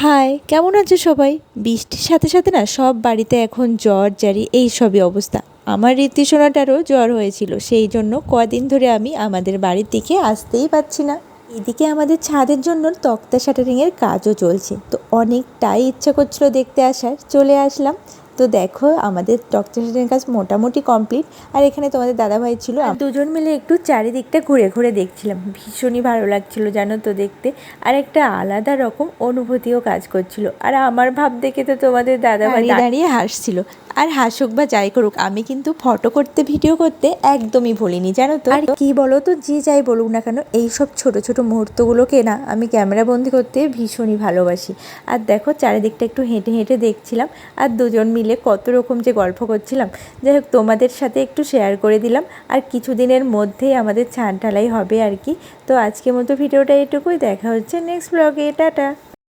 High, কেমন আছো সবাই? বৃষ্টির সাথে সাথে না সব বাড়িতে এখন জ্বর জারি এই সবই অবস্থা। আমার ঋতুসোনাটারও জ্বর হয়েছিল, সেই জন্য কদিন ধরে আমি আমাদের বাড়ির দিকে আসতেই পারছি না। এদিকে আমাদের ছাদের জন্য তক্তা শাটারিংয়ের কাজও চলছে, তো অনেকটাই ইচ্ছা করছিল দেখতে আসার, চলে আসলাম। তো দেখো আমাদের তক্তা শাটারিং কাজ মোটামুটি কমপ্লিট। আর এখানে তোমাদের দাদাভাই ছিল, দুজন মিলে একটু চারিদিকটা ঘুরে ঘুরে দেখছিলাম। ভীষণই ভালো লাগছিল জানো তো দেখতে, আর একটা আলাদা রকম অনুভূতিও কাজ করছিল। আর আমার ভাব দেখে তো তোমাদের দাদাভাই দাঁড়িয়ে হাসছিল। আর হাসুক বা যাই করুক, আমি কিন্তু ফটো করতে ভিডিও করতে একদমই ভুলিনি জানো তো। আর কি বলো তো, যে যাই বলুক না কেন, এই সব ছোট ছোট মুহূর্তগুলোকে না আমি ক্যামেরা বন্দি করতে ভীষণই ভালোবাসি। আর দেখো চারিদিকটা একটু হেঁটে হেঁটে দেখছিলাম, আর দুজন মিলে কত রকম যে গল্প করছিলাম। যাই হোক, তোমাদের সাথে একটু শেয়ার করে দিলাম। আর কিছুদিনের মধ্যেই আমাদের ছাদ ঢালাই হবে আর কি। তো আজকের মতো ভিডিওটা এটুকুই, দেখা হচ্ছে নেক্সট ব্লগে। টাটা।